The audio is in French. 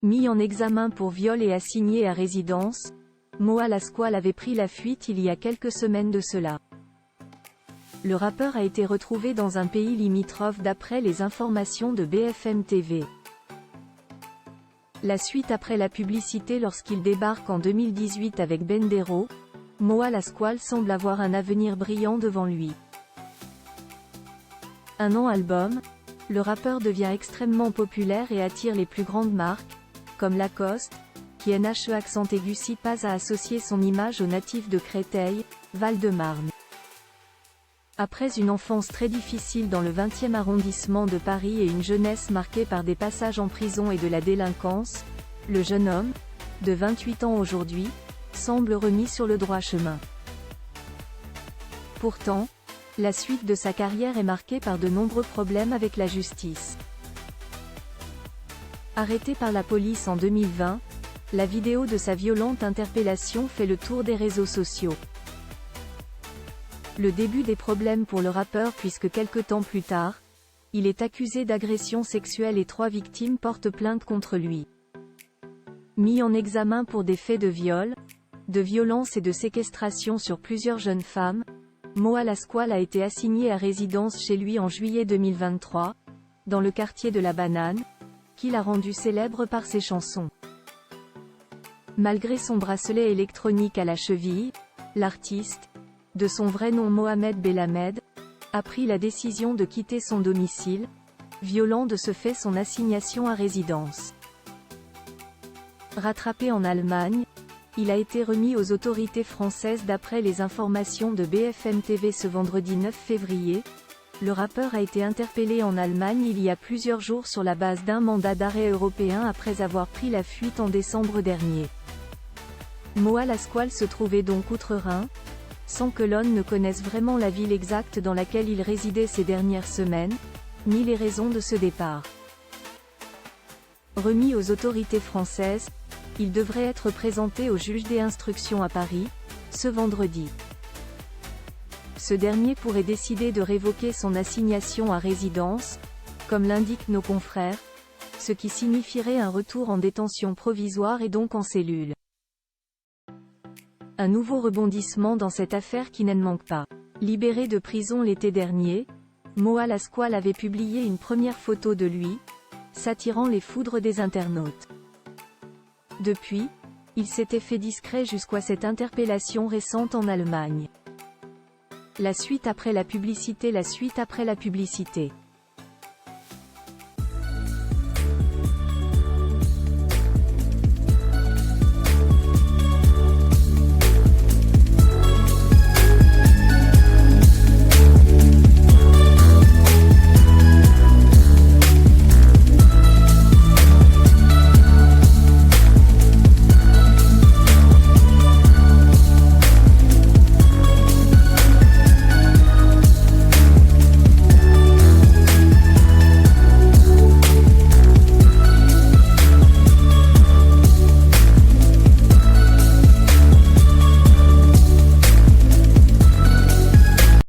Mis en examen pour viol et assigné à résidence, Moa Lasquale avait pris la fuite il y a quelques semaines de cela. Le rappeur a été retrouvé dans un pays limitrophe d'après les informations de BFM TV. La suite après la publicité. Lorsqu'il débarque en 2018 avec Bendero, Moa Lasquale semble avoir un avenir brillant devant lui. Un album, le rappeur devient extrêmement populaire et attire les plus grandes marques, comme Lacoste, qui NHE pas à associer son image aux natifs de Créteil, Val-de-Marne. Après une enfance très difficile dans le 20e arrondissement de Paris et une jeunesse marquée par des passages en prison et de la délinquance, le jeune homme, de 28 ans aujourd'hui, semble remis sur le droit chemin. Pourtant, la suite de sa carrière est marquée par de nombreux problèmes avec la justice. Arrêté par la police en 2020, la vidéo de sa violente interpellation fait le tour des réseaux sociaux. Le début des problèmes pour le rappeur puisque quelque temps plus tard, il est accusé d'agression sexuelle et 3 victimes portent plainte contre lui. Mis en examen pour des faits de viol, de violence et de séquestration sur plusieurs jeunes femmes, Moa Lasquale a été assigné à résidence chez lui en juillet 2023, dans le quartier de la Banane, qu'il a rendu célèbre par ses chansons. Malgré son bracelet électronique à la cheville, l'artiste, de son vrai nom Mohamed Belhamed, a pris la décision de quitter son domicile, violant de ce fait son assignation à résidence. Rattrapé en Allemagne, il a été remis aux autorités françaises d'après les informations de BFM TV ce vendredi 9 février. Le rappeur a été interpellé en Allemagne il y a plusieurs jours sur la base d'un mandat d'arrêt européen après avoir pris la fuite en décembre dernier. Moa Lasquale se trouvait donc outre-Rhin, sans que l'on ne connaisse vraiment la ville exacte dans laquelle il résidait ces dernières semaines, ni les raisons de ce départ. Remis aux autorités françaises, il devrait être présenté au juge d'instruction à Paris, ce vendredi. Ce dernier pourrait décider de révoquer son assignation à résidence, comme l'indiquent nos confrères, ce qui signifierait un retour en détention provisoire et donc en cellule. Un nouveau rebondissement dans cette affaire qui n'en manque pas. Libéré de prison l'été dernier, Moa Lasquale avait publié une première photo de lui, s'attirant les foudres des internautes. Depuis, il s'était fait discret jusqu'à cette interpellation récente en Allemagne. La suite après la publicité.